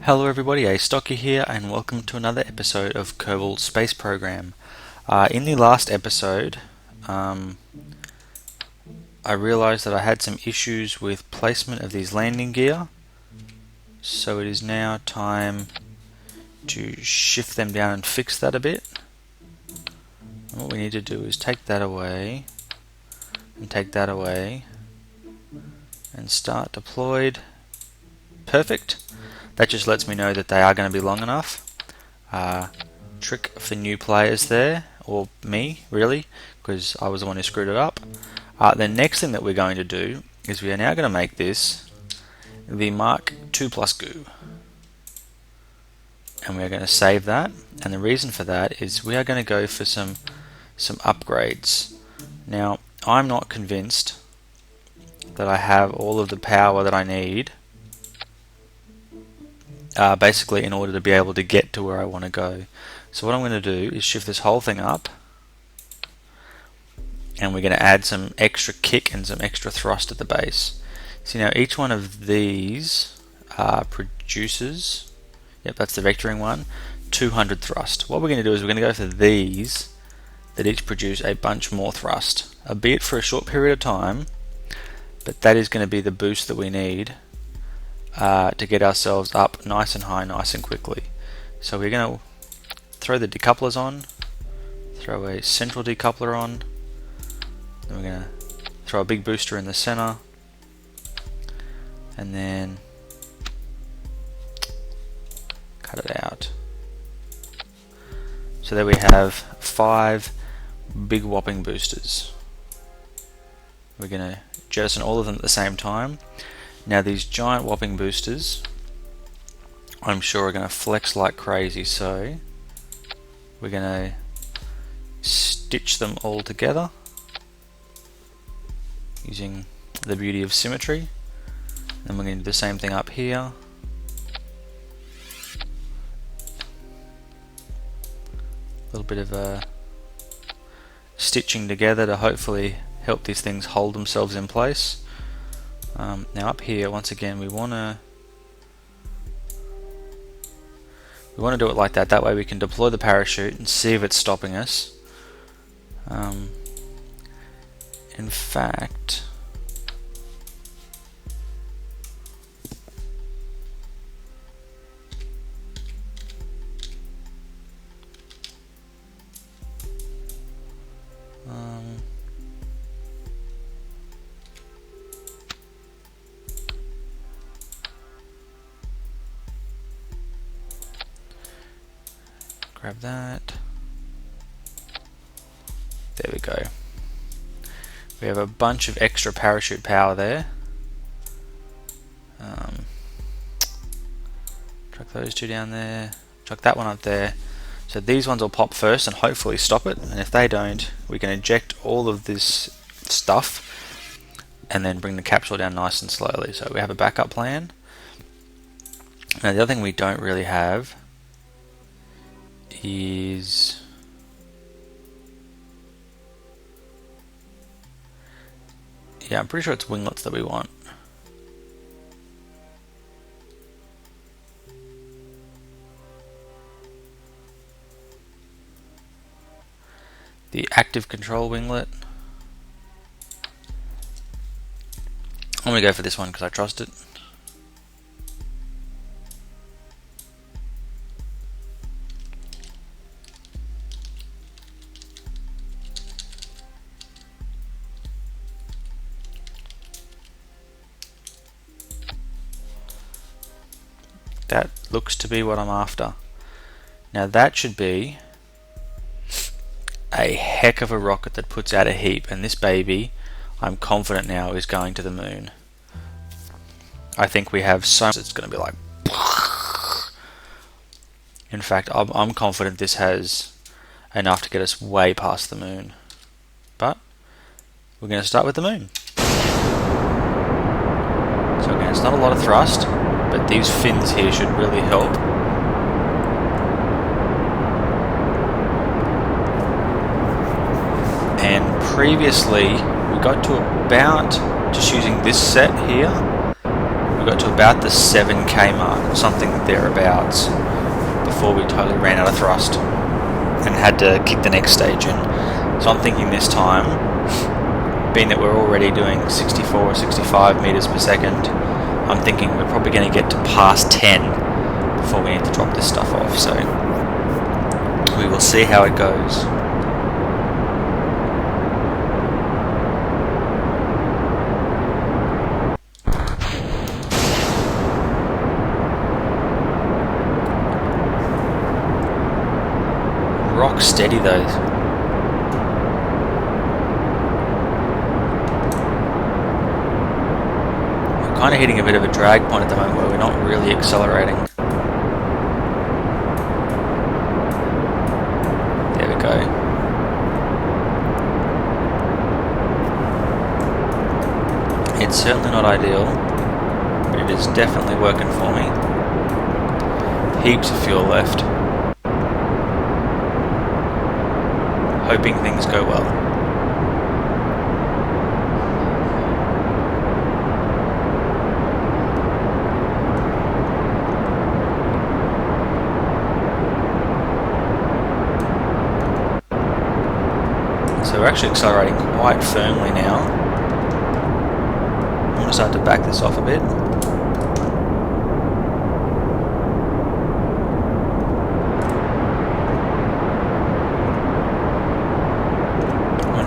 Hello everybody, Astocky here and welcome to another episode of Kerbal Space Program. In the last episode, I realized that I had some issues with placement of these landing gear, so it is now time to shift them down and fix that a bit. And what we need to do is take that away and take that away and start deployed. Perfect. That just lets me know that they are going to be long enough. Trick for new players there, or me really, because I was the one who screwed it up. The next thing that we're going to do is we are now going to make this the Mark II Plus goo. And we're going to save that, and the reason for that is we are going to go for some upgrades. Now, I'm not convinced that I have all of the power that I need basically in order to be able to get to where I want to go. So what I'm going to do is shift this whole thing up, and we're going to add some extra kick and some extra thrust at the base. See, now each one of these produces, yep, that's the vectoring one, 200 thrust. What we're going to do is we're going to go for these that each produce a bunch more thrust, albeit for a short period of time, but that is going to be the boost that we need to get ourselves up nice and high, nice and quickly. So we're going to throw the decouplers on, throw a central decoupler on, then we're going to throw a big booster in the center, and then cut it out. So there we have 5 big whopping boosters. We're going to jettison all of them at the same time. Now these giant whopping boosters, I'm sure are going to flex like crazy, so we're going to stitch them all together using the beauty of symmetry. Then we're going to do the same thing up here. A little bit of stitching together to hopefully help these things hold themselves in place. Now up here, once again, we want to do it like that. That way we can deploy the parachute and see if it's stopping us. In fact, grab that. There we go. We have a bunch of extra parachute power there. Chuck those two down there. Chuck that one up there. So these ones will pop first and hopefully stop it. And if they don't, we can eject all of this stuff and then bring the capsule down nice and slowly. So we have a backup plan. Now the other thing we don't really have is I'm pretty sure it's winglets that we want. The active control winglet. I'm going to go for this one because I trust it. That looks to be what I'm after. Now that should be a heck of a rocket that puts out a heap, and this baby, I'm confident now, is going to the moon. I think we have so much it's going to be like... In fact, I'm confident this has enough to get us way past the moon. But we're going to start with the moon. So again, it's not a lot of thrust, but these fins here should really help. And previously we got to about just using this set here we got to about the 7k mark, or something thereabouts, before we totally ran out of thrust and had to kick the next stage in. So I'm thinking this time, being that we're already doing 64 or 65 meters per second, I'm thinking we're probably going to get to past 10 before we need to drop this stuff off. So we will see how it goes. Rock steady though. We're kind of hitting a bit of a drag point at the moment where we're not really accelerating. There we go. It's certainly not ideal, but it is definitely working for me. Heaps of fuel left. Hoping things go well. So we're actually accelerating quite firmly now. I'm going to start to back this off a bit.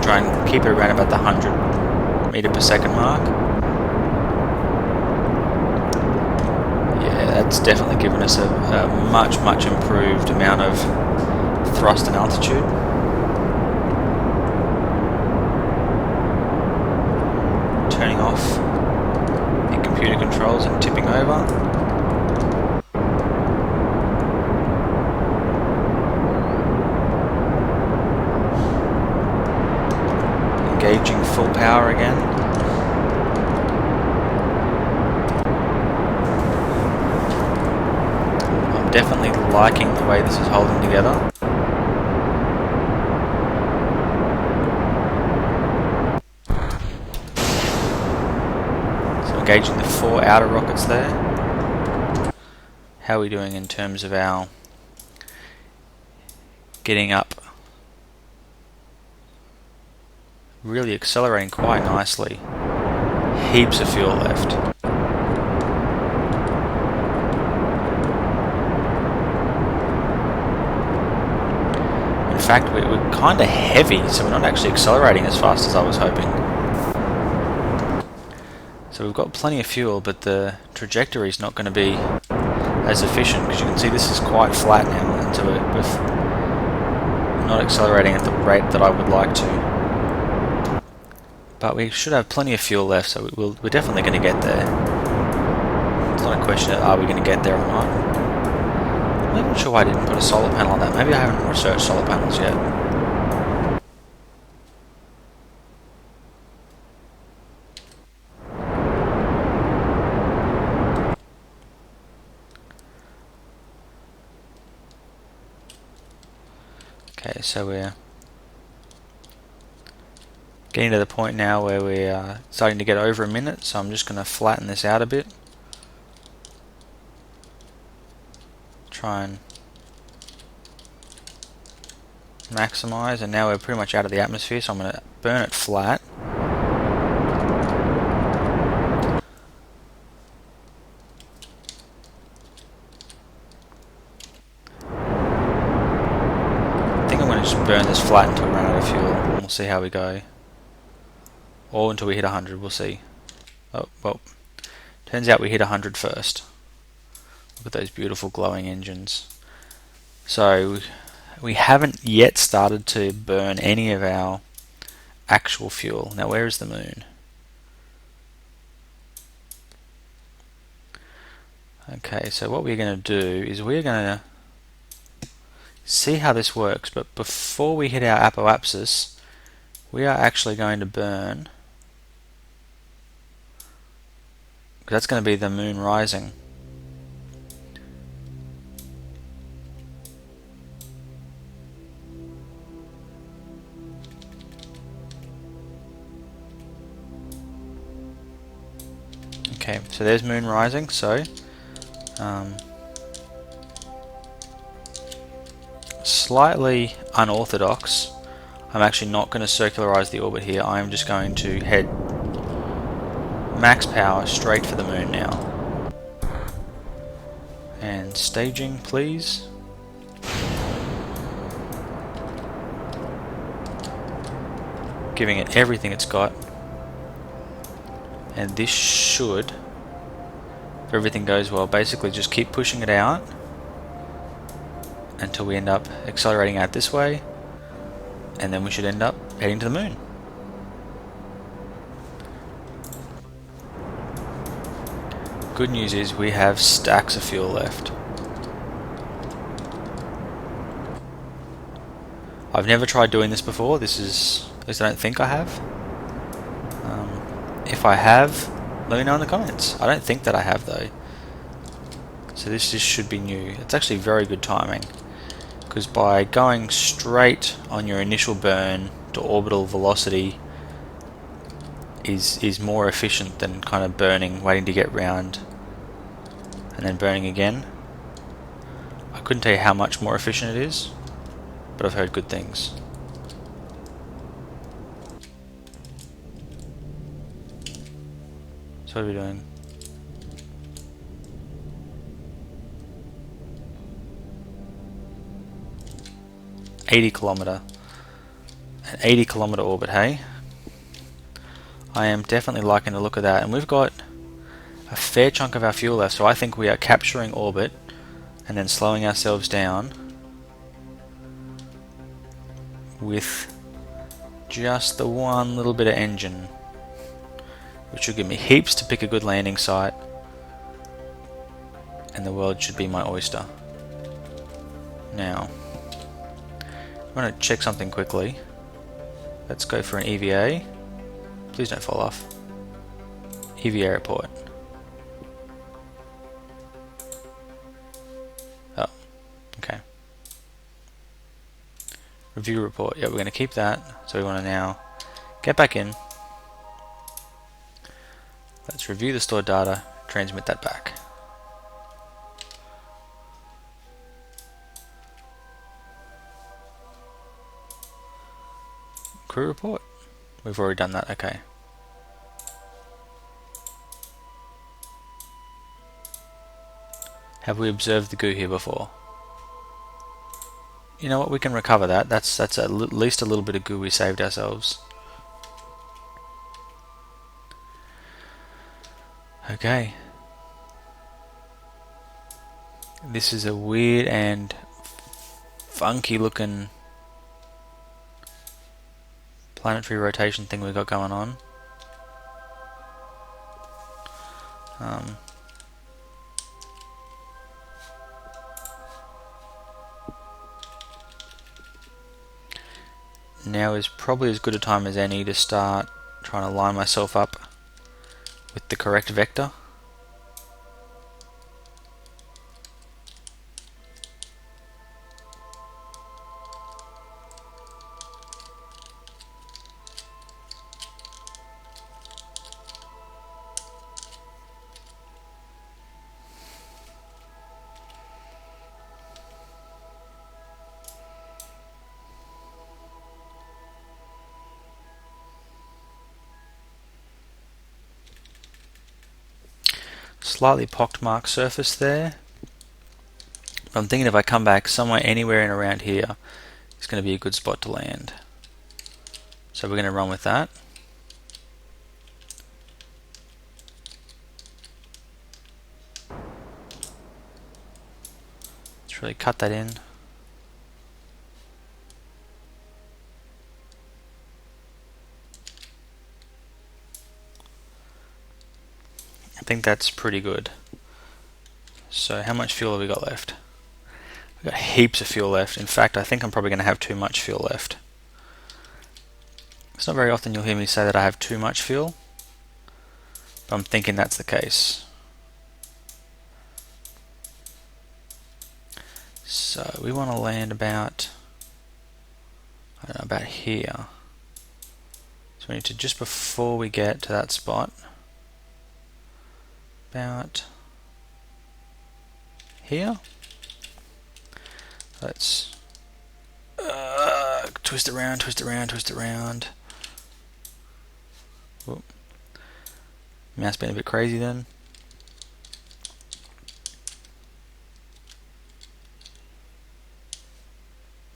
Try and keep it around about the 100 meter per second mark. Yeah, that's definitely given us a much improved amount of thrust and altitude. Turning off the computer controls and tipping over. Engaging full power again. I'm definitely liking the way this is holding together. So engaging the 4 outer rockets there. How are we doing in terms of our getting up? Really accelerating quite nicely. Heaps of fuel left. In fact, we're kind of heavy, so we're not actually accelerating as fast as I was hoping. So we've got plenty of fuel, but the trajectory is not going to be as efficient, because you can see this is quite flat now, and so we're not accelerating at the rate that I would like to. But we should have plenty of fuel left, so we're definitely going to get there. It's not a question of are we going to get there or not. I'm not even sure why I didn't put a solar panel on that. Maybe I haven't researched solar panels yet. Okay, so we're getting to the point now where we're starting to get over a minute, so I'm just going to flatten this out a bit. Try and maximize, and now we're pretty much out of the atmosphere, so I'm going to burn it flat. I think I'm going to just burn this flat until we run out of fuel, and we'll see how we go. Or until we hit 100, we'll see. Oh, well, turns out we hit 100 first. Look at those beautiful glowing engines. So we haven't yet started to burn any of our actual fuel. Now where is the moon? Okay, so what we're going to do is we're going to see how this works, but before we hit our apoapsis, we are actually going to burn, because that's going to be the moon rising. Okay, Okay, so there's moon rising, so slightly unorthodox. I'm actually not going to circularize the orbit here. I'm just going to head max power straight for the moon now. And staging, please. Giving it everything it's got. And this should, if everything goes well, basically just keep pushing it out until we end up accelerating out this way, and then we should end up heading to the moon. Good news is we have stacks of fuel left. I've never tried doing this before. This is, at least I don't think I have. If I have, let me know in the comments. I don't think that I have though. So this just should be new. It's actually very good timing, because by going straight on your initial burn to orbital velocity is more efficient than kind of burning, waiting to get round and then burning again. I couldn't tell you how much more efficient it is, but I've heard good things. So what are we doing? An 80 kilometer orbit, hey? I am definitely liking the look of that, and we've got a fair chunk of our fuel left, so I think we are capturing orbit and then slowing ourselves down with just the one little bit of engine, which will give me heaps to pick a good landing site, and the world should be my oyster. Now, I'm going to check something quickly. Let's go for an EVA. Please don't fall off. EVA report. Oh, okay. Review report. Yeah, we're going to keep that. So we want to now get back in. Let's review the stored data, transmit that back. Crew report. We've already done that, okay. Have we observed the goo here before? You know what, we can recover that. That's at least a little bit of goo we saved ourselves. Okay. This is a weird and funky looking planetary rotation thing we've got going on. Now is probably as good a time as any to start trying to line myself up with the correct vector. Slightly pockmarked surface there. But I'm thinking if I come back somewhere anywhere in around here, it's going to be a good spot to land. So we're going to run with that. Let's really cut that in. I think that's pretty good. So how much fuel have we got left? We've got heaps of fuel left. In fact, I think I'm probably going to have too much fuel left. It's not very often you'll hear me say that I have too much fuel, but I'm thinking that's the case. So we want to land about, I don't know, about here. So we need to, just before we get to that spot, about here. Let's twist around, twist around, twist around. Whoop. Mouse being a bit crazy then.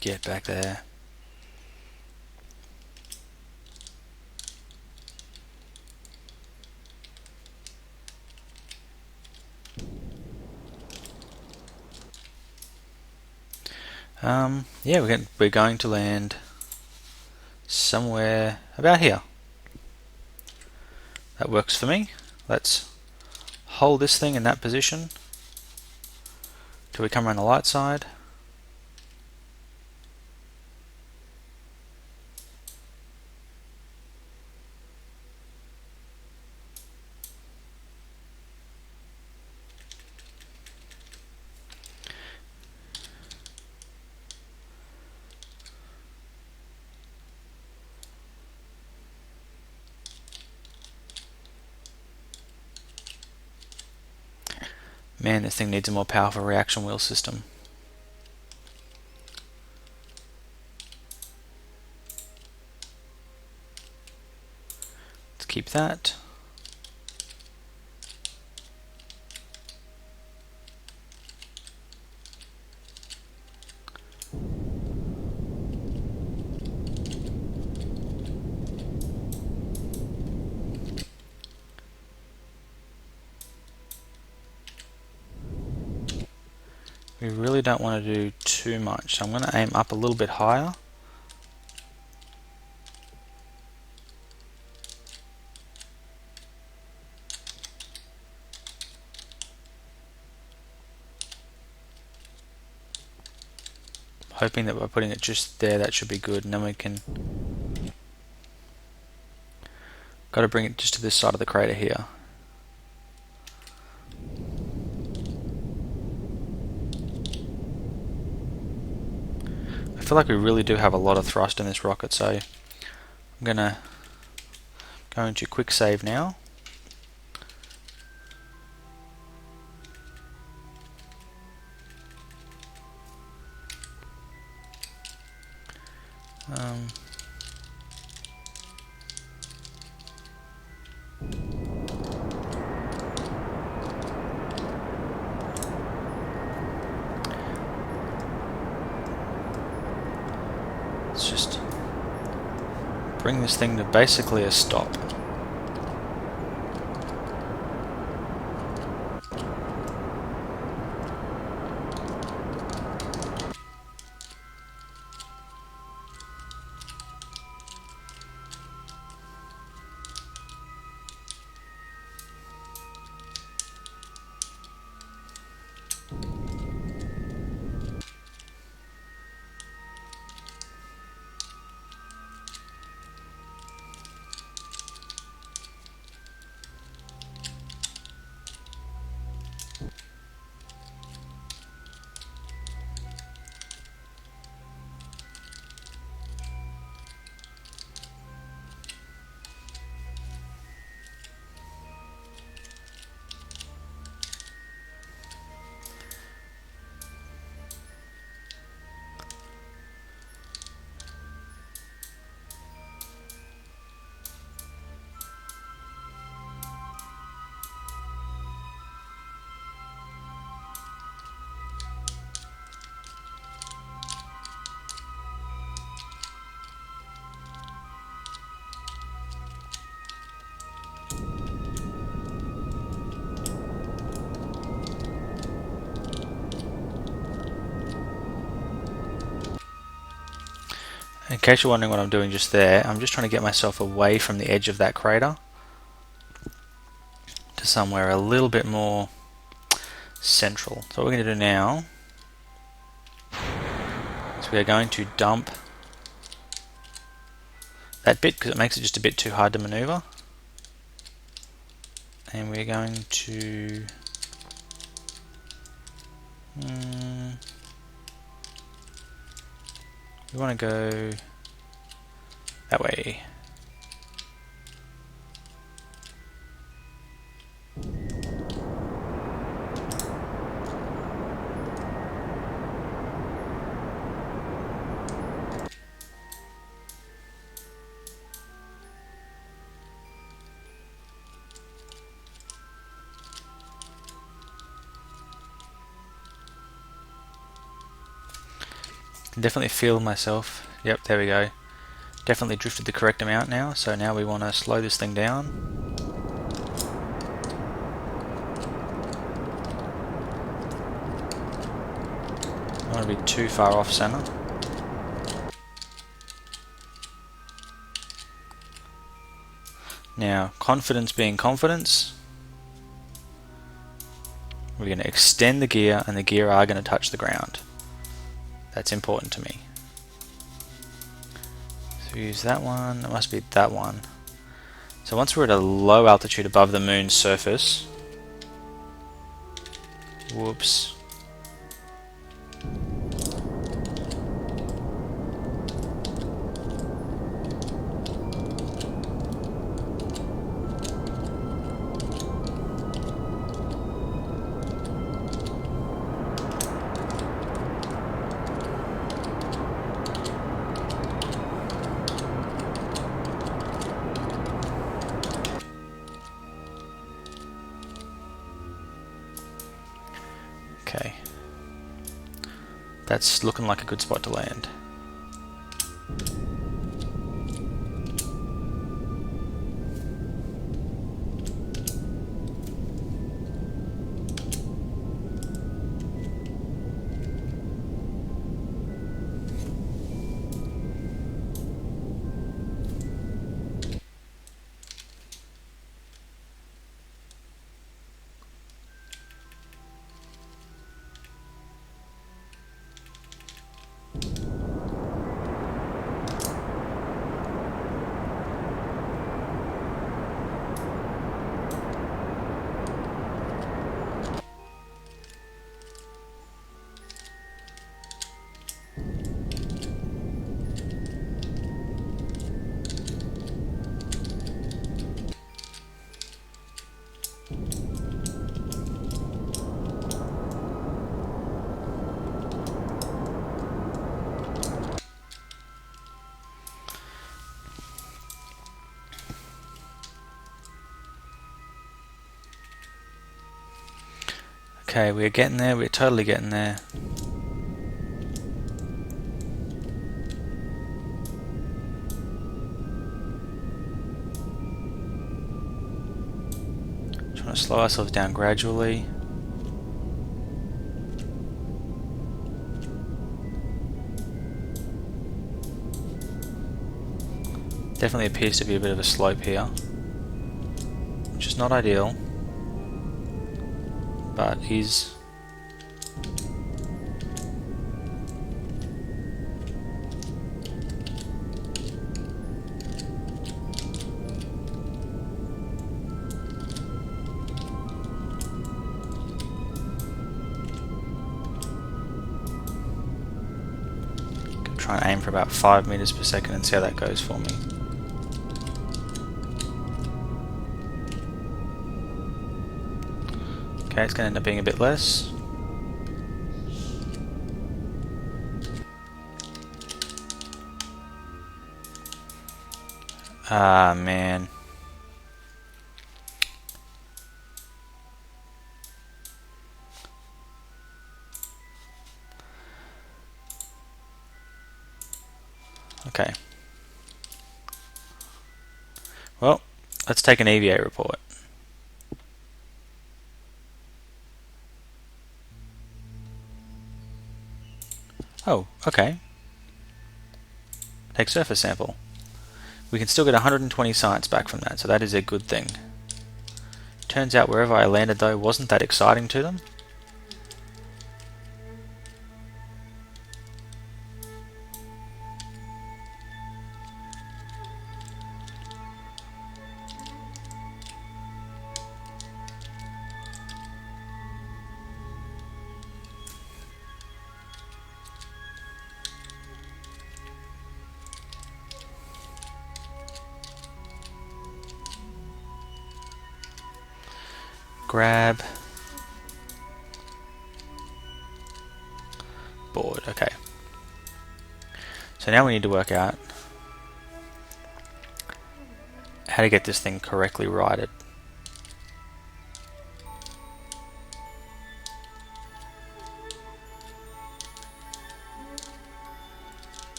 Get back there. Yeah, we're going to land somewhere about here. That works for me. Let's hold this thing in that position till we come around the light side. Man, this thing needs a more powerful reaction wheel system. Let's keep that. We really don't want to do too much, so I'm going to aim up a little bit higher. Hoping that by putting it just there, that should be good, and then we can... Got to bring it just to this side of the crater here. I feel like we really do have a lot of thrust in this rocket, so I'm going to go into quick save now. Let's just bring this thing to basically a stop. In case you're wondering what I'm doing just there, I'm just trying to get myself away from the edge of that crater to somewhere a little bit more central. So what we're going to do now is we are going to dump that bit because it makes it just a bit too hard to maneuver. And we're going to we want to go that way. Can definitely feel myself. Yep, there we go. Definitely drifted the correct amount now, so now we want to slow this thing down. Don't want to be too far off center. Now, confidence being confidence, we're going to extend the gear and the gear are going to touch the ground. That's important to me. So we use that one, it must be that one. So once we're at a low altitude above the moon's surface, whoops. Okay, that's looking like a good spot to land. Okay, we're getting there, we're totally getting there. Trying to slow ourselves down gradually. Definitely appears to be a bit of a slope here, which is not ideal, but is try and aim for about 5 meters per second and see how that goes for me. Okay, it's going to end up being a bit less. Ah, man. Okay. Well, let's take an EVA report. Oh, okay. Take surface sample. We can still get 120 science back from that, so that is a good thing. Turns out wherever I landed though wasn't that exciting to them. Grab. Board, okay. So now we need to work out how to get this thing correctly righted.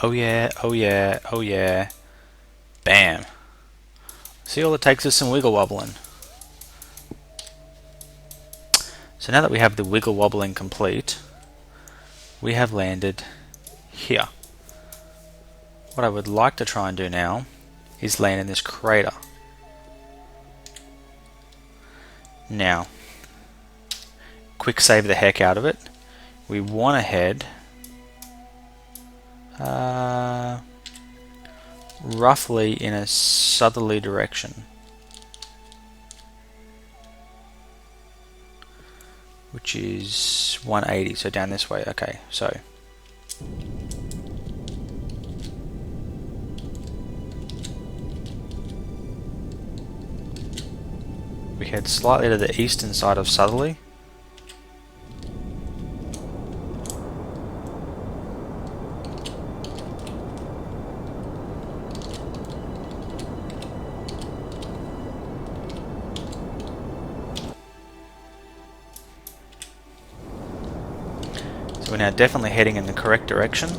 Oh yeah, oh yeah, oh yeah. Bam. See, all it takes is some wiggle wobbling. So now that we have the wiggle wobbling complete, we have landed here. What I would like to try and do now is land in this crater. Now, quick save the heck out of it. We want to head roughly in a southerly direction, which is 180, so down this way. Okay, so we head slightly to the eastern side of southerly. So we're now definitely heading in the correct direction.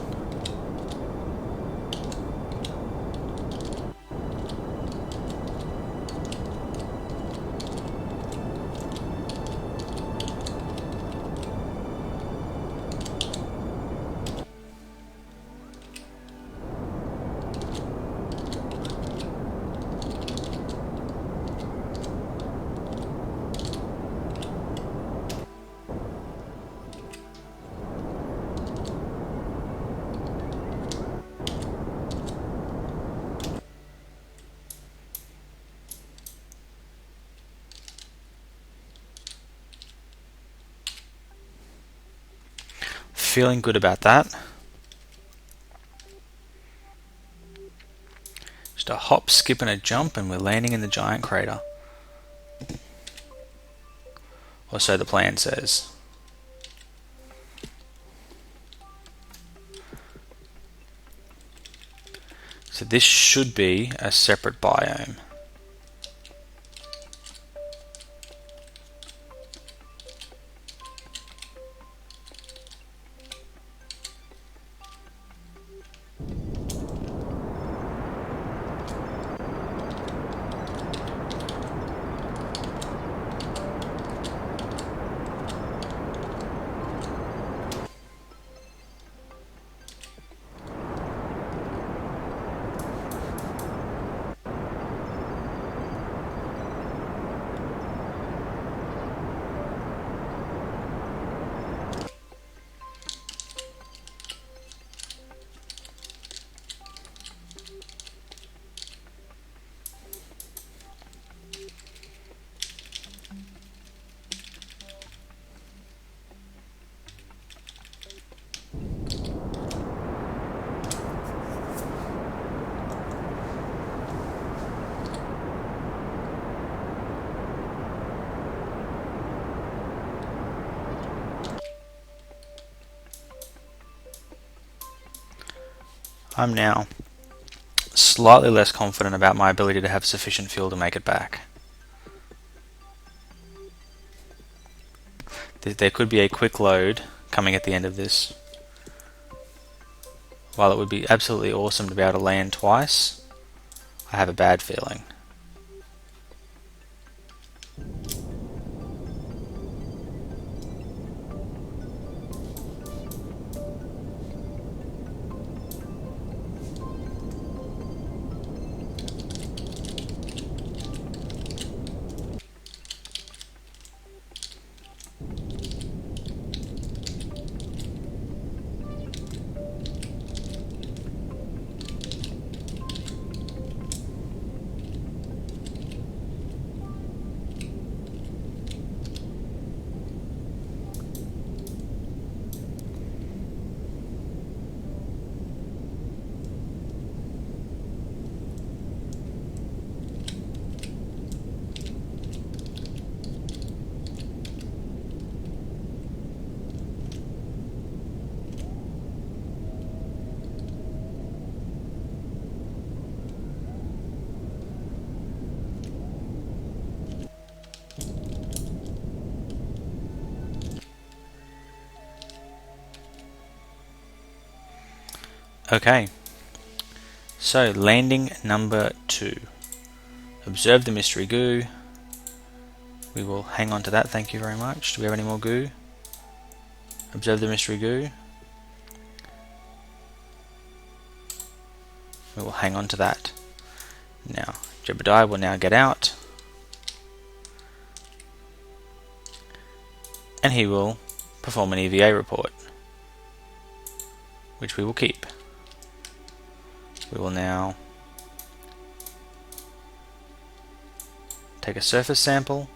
Feeling good about that. Just a hop, skip and a jump and we're landing in the giant crater. Or so the plan says. So this should be a separate biome. I'm now slightly less confident about my ability to have sufficient fuel to make it back. There could be a quick load coming at the end of this. While it would be absolutely awesome to be able to land twice, I have a bad feeling. Okay, so landing number 2. Observe the mystery goo. We will hang on to that, thank you very much. Do we have any more goo? Observe the mystery goo. We will hang on to that. Now, Jebediah will now get out. And he will perform an EVA report, which we will keep. We will now take a surface sample.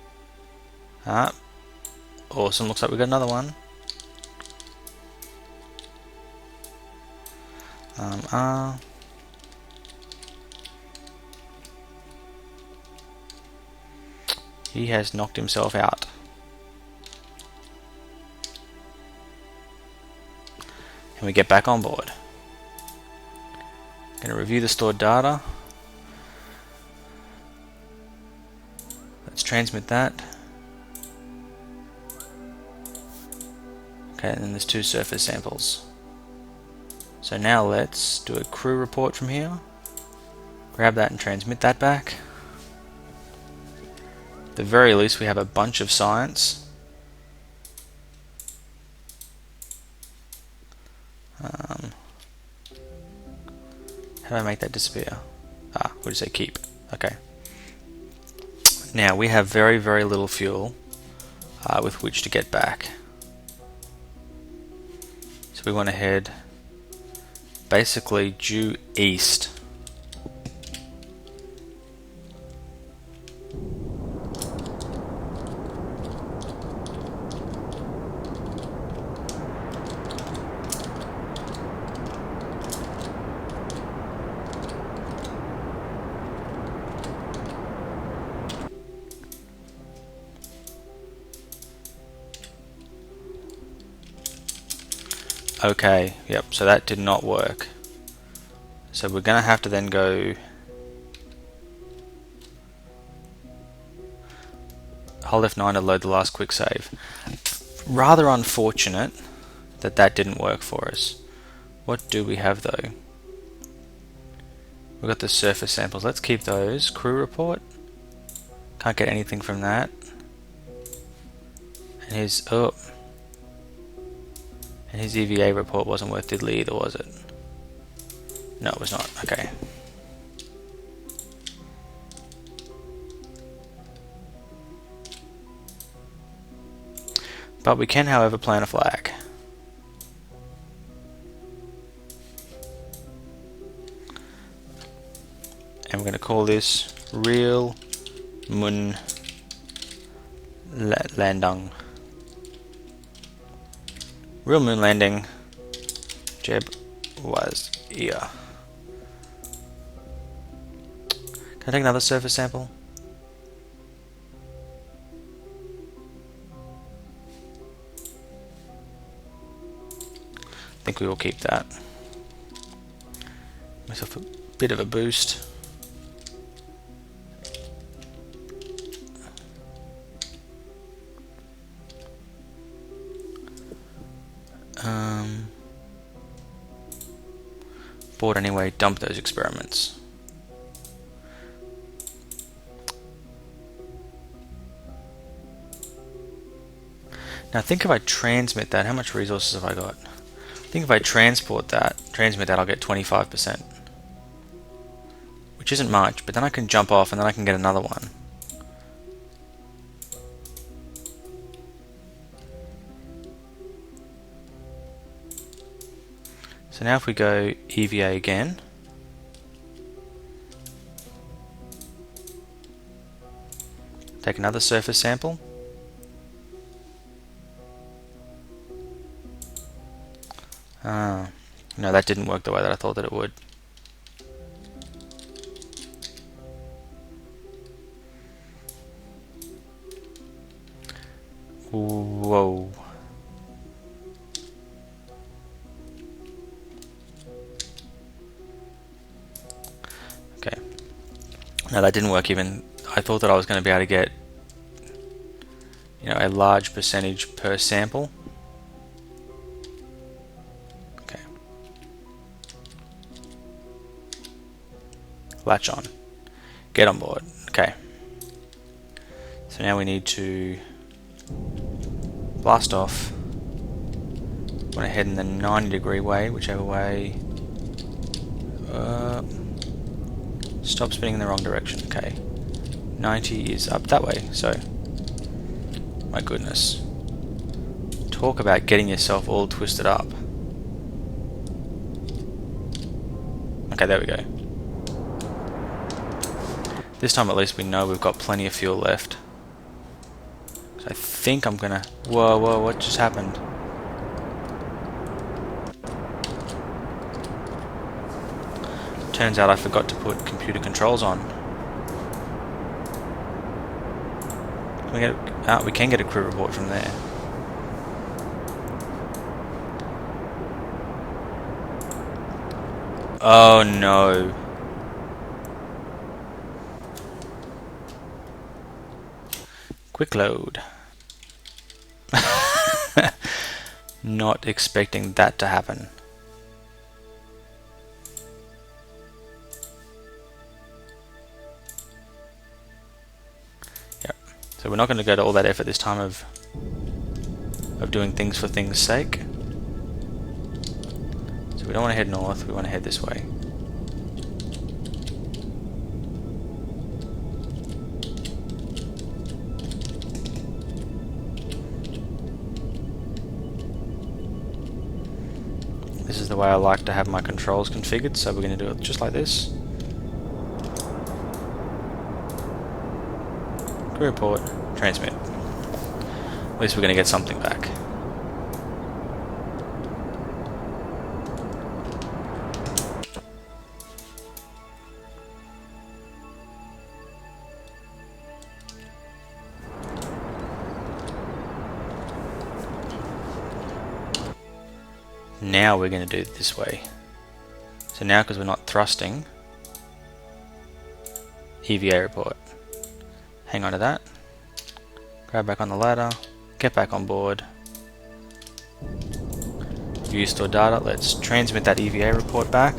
Awesome, looks like we got another one. He has knocked himself out. And we get back on board. Going to review the stored data. Let's transmit that. Okay, and then there's 2 surface samples. So now let's do a crew report from here. Grab that and transmit that back. At the very least we have a bunch of science. How do I make that disappear? We'll just say keep. Okay. Now we have very, very little fuel with which to get back. So we want to head basically due east. Okay, yep, so that did not work. So we're going to have to then go hold F9 to load the last quick save. Rather unfortunate that that didn't work for us. What do we have though? We've got the surface samples, let's keep those. Crew report, can't get anything from that. And his EVA report wasn't worth diddly either, was it? No, it was not. Okay. But we can, however, plant a flag. And we're going to call this Real Moon Landing. Real moon landing. Jeb was here. Can I take another surface sample? I think we will keep that. Myself a bit of a boost. Board anyway, dump those experiments. Now think if I transmit that, how much resources have I got? I think if I transmit that, I'll get 25%. Which isn't much, but then I can jump off and then I can get another one. So now if we go EVA again, take another surface sample, no, that didn't work the way that I thought that it would. Whoa. Okay. No, that didn't work even. I thought that I was going to be able to get, a large percentage per sample. Okay. latch on, get on board. Okay. So now we need to blast off. Want to head in the 90-degree way, whichever way. Stop spinning in the wrong direction. Okay. 90 is up that way, so my goodness. Talk about getting yourself all twisted up. Okay, there we go. This time at least we know we've got plenty of fuel left. So I think I'm gonna... Whoa, what just happened? Turns out I forgot to put computer controls on. We can get a crew report from there. Oh no. Quick load. Not expecting that to happen. Yep. So we're not going to go to all that effort this time of doing things for things' sake. So we don't want to head north, we want to head this way. This is the way I like to have my controls configured, so we're going to do it just like this. Crew report, transmit. At least we're going to get something back. Now we're going to do it this way. So now, because we're not thrusting, EVA report. Hang on to that. Grab back on the ladder. Get back on board. View store data. Let's transmit that EVA report back.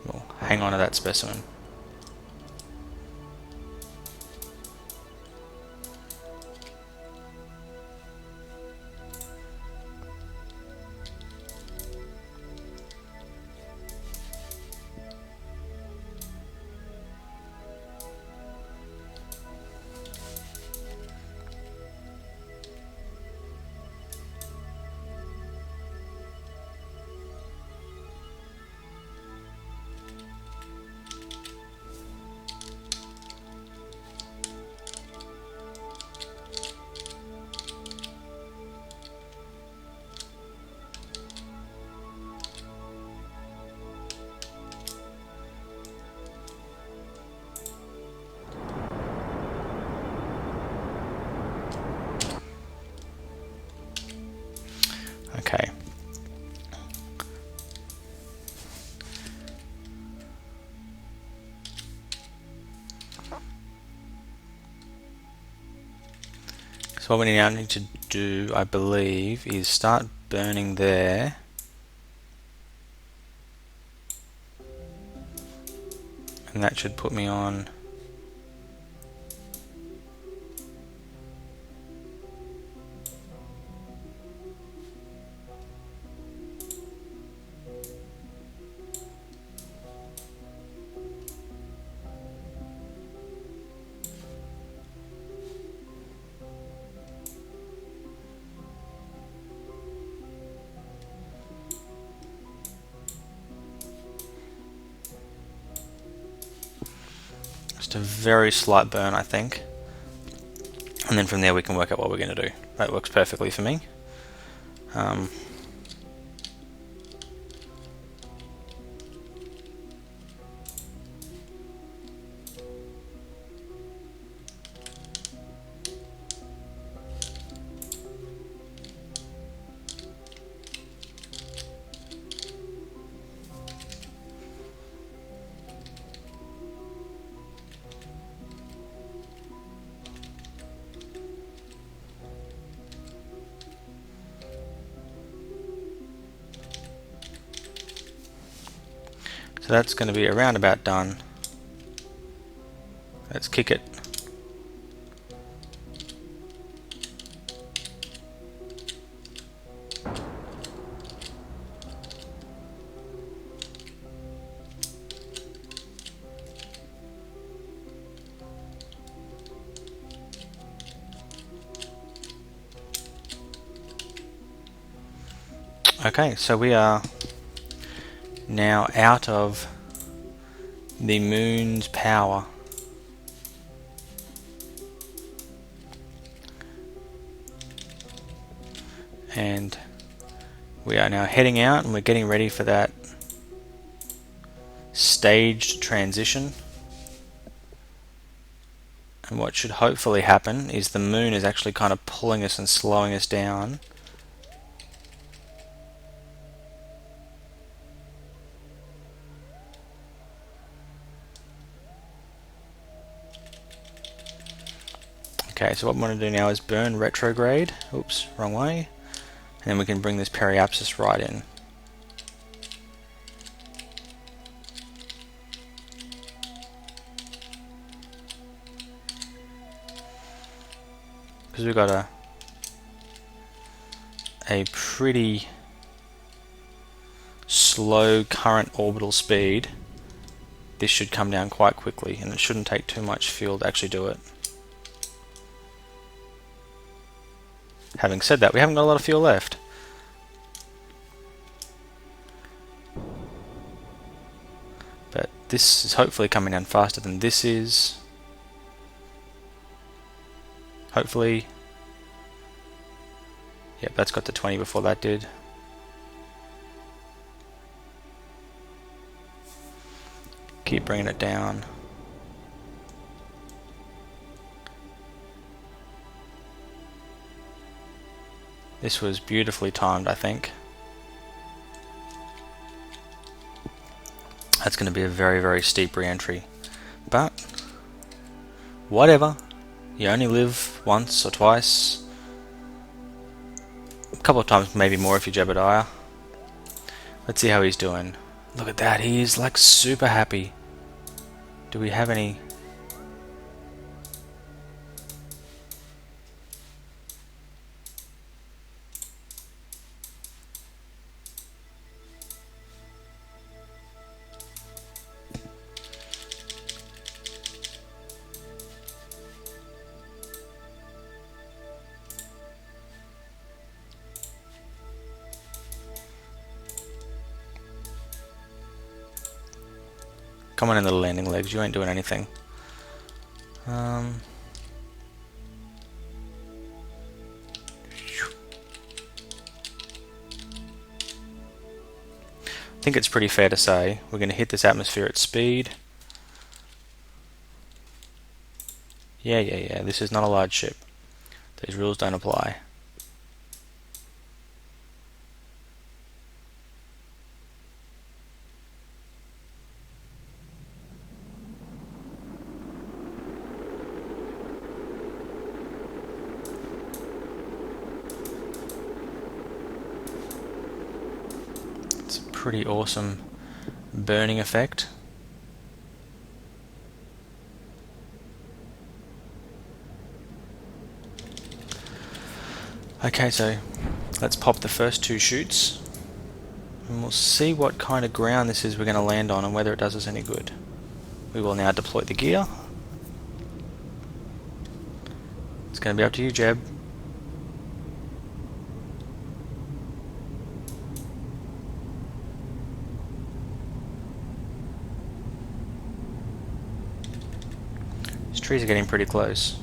We'll hang on to that specimen. Okay. So what we now need to do, I believe, is start burning there. And that should put me on just a very slight burn, I think. And then from there we can work out what we're going to do. That works perfectly for me. So that's going to be around about done. Let's kick it. Okay, so we are now out of the moon's power. And we are now heading out and we're getting ready for that staged transition. And what should hopefully happen is the moon is actually kind of pulling us and slowing us down. Okay, so what I'm going to do now is burn retrograde. Oops, wrong way. And then we can bring this periapsis right in. Because we've got a pretty slow current orbital speed, this should come down quite quickly, and it shouldn't take too much fuel to actually do it. Having said that, we haven't got a lot of fuel left. But this is hopefully coming down faster than this is. Hopefully. Yep, that's got to 20 before that did. Keep bringing it down. This was beautifully timed, I think. That's going to be a very, very steep re-entry. But, whatever. You only live once or twice. A couple of times, maybe more if you're Jebediah. Let's see how he's doing. Look at that, he is like super happy. Do we have any... Come on in the landing legs, you ain't doing anything. I think it's pretty fair to say we're going to hit this atmosphere at speed. Yeah, this is not a large ship. These rules don't apply. Pretty awesome burning effect. Okay, so let's pop the first two chutes and we'll see what kind of ground this is we're going to land on and whether it does us any good. We will now deploy the gear. It's going to be up to you, Jeb. Trees are getting pretty close.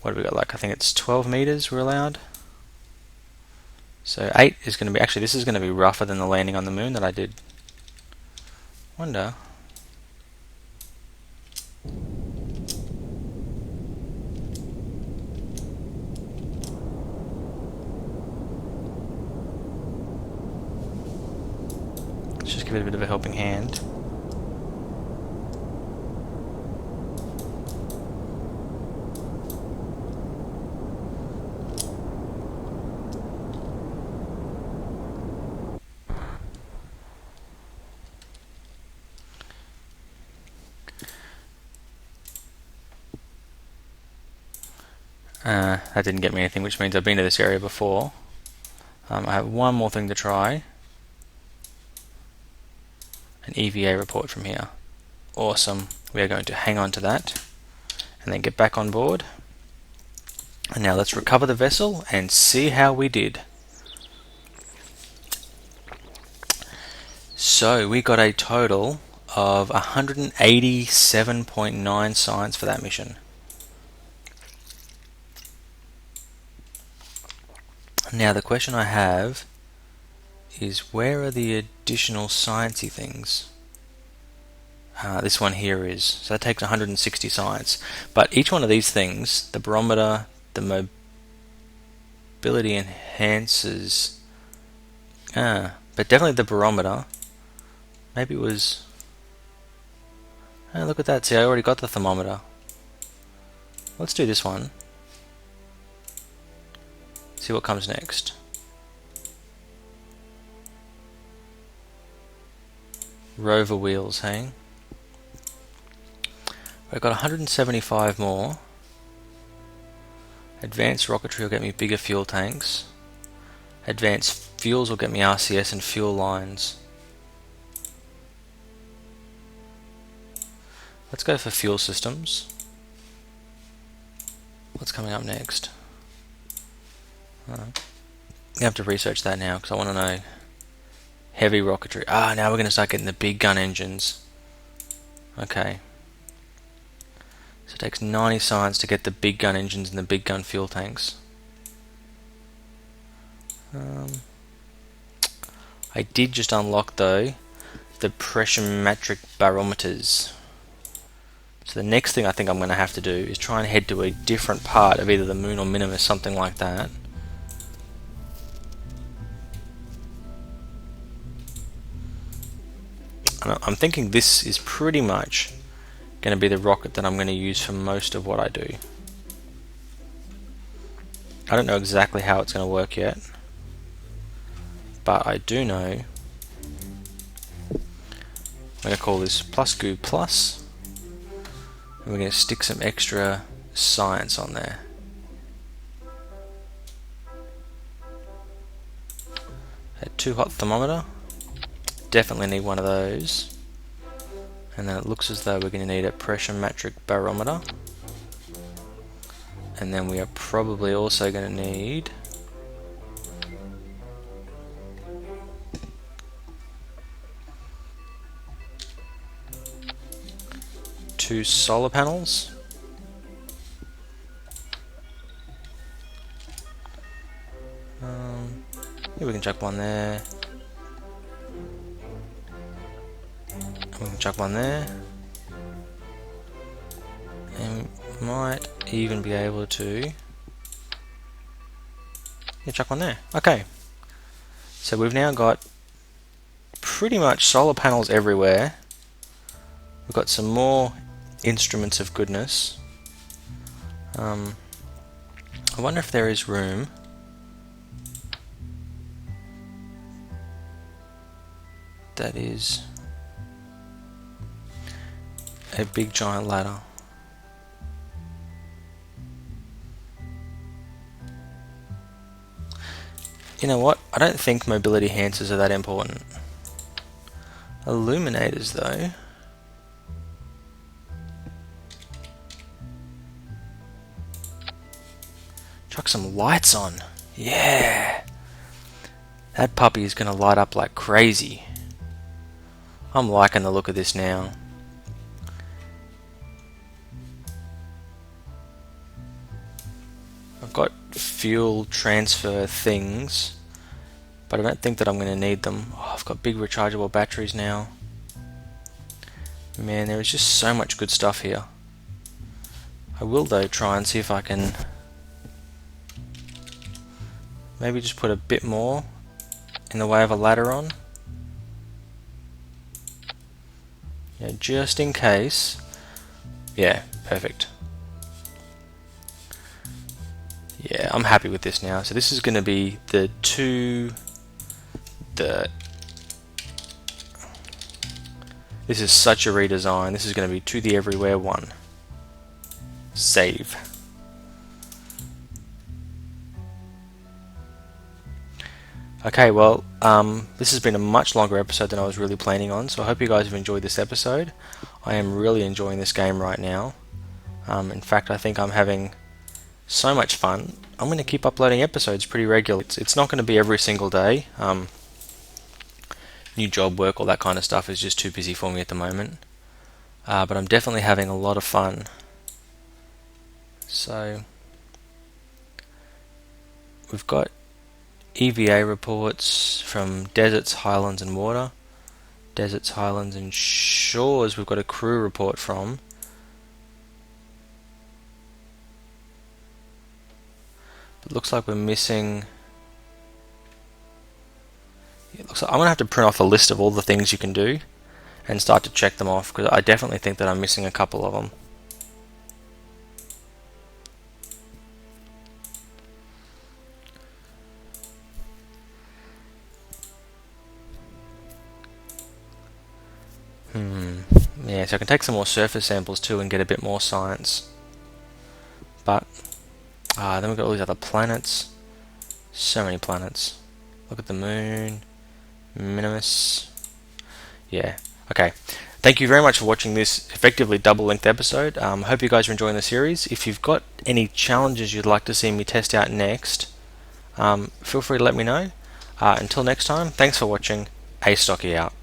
What have we got? Like, I think it's 12 meters we're allowed. So 8 is going to be, actually this is going to be rougher than the landing on the moon that I did. Wonder. Let's just give it a bit of a helping hand. That didn't get me anything, which means I've been to this area before. I have one more thing to try. An EVA report from here. Awesome. We are going to hang on to that and then get back on board. And now let's recover the vessel and see how we did. So we got a total of 187.9 science for that mission. Now the question I have is, where are the additional sciencey things? This one here is, so that takes 160 science. But each one of these things, the barometer, the mobility enhancers, but definitely the barometer, maybe it was, look at that, see I already got the thermometer. Let's do this one. See what comes next. Rover wheels, hey? We've got 175 more. Advanced rocketry will get me bigger fuel tanks. Advanced fuels will get me RCS and fuel lines. Let's go for fuel systems. What's coming up next? You have to research that now because I want to know. Heavy rocketry. Now we're going to start getting the big gun engines. Okay. So it takes 90 science to get the big gun engines and the big gun fuel tanks. I did just unlock, though, the pressure metric barometers. So the next thing I think I'm going to have to do is try and head to a different part of either the moon or Minimus, something like that. I'm thinking this is pretty much going to be the rocket that I'm going to use for most of what I do. I don't know exactly how it's going to work yet, but I do know I'm going to call this plus goo plus, and we're going to stick some extra science on there. A 2-hot thermometer. Definitely need one of those. And then it looks as though we're going to need a pressure metric barometer. And then we are probably also going to need two solar panels. Yeah, we can chuck one there. We can chuck one there. And we might even be able to chuck one there. Okay. So we've now got pretty much solar panels everywhere. We've got some more instruments of goodness. I wonder if there is room that is a big giant ladder. You know what? I don't think mobility enhancers are that important. Illuminators, though. Chuck some lights on. Yeah! That puppy is going to light up like crazy. I'm liking the look of this now. I've got fuel transfer things, but I don't think that I'm going to need them. Oh, I've got big rechargeable batteries now. Man, there is just so much good stuff here. I will, though, try and see if I can maybe just put a bit more in the way of a ladder on. Yeah, just in case. Yeah, perfect. Yeah, I'm happy with this now. So this is going to be the this is such a redesign. This is going to be to the everywhere one. Save. Okay, well, this has been a much longer episode than I was really planning on, so I hope you guys have enjoyed this episode. I am really enjoying this game right now. In fact, I think I'm having so much fun. I'm going to keep uploading episodes pretty regularly. It's not going to be every single day. New job work, all that kind of stuff is just too busy for me at the moment. But I'm definitely having a lot of fun. So, we've got EVA reports from deserts, highlands and water. Deserts, highlands and shores we've got a crew report from. It looks like we're missing... It looks like I'm going to have to print off a list of all the things you can do and start to check them off, because I definitely think that I'm missing a couple of them. Yeah, so I can take some more surface samples too and get a bit more science. But then we've got all these other planets. So many planets. Look at the moon. Minimus. Yeah. Okay. Thank you very much for watching this effectively double-length episode. Hope you guys are enjoying the series. If you've got any challenges you'd like to see me test out next, feel free to let me know. Until next time, thanks for watching. Astocky out.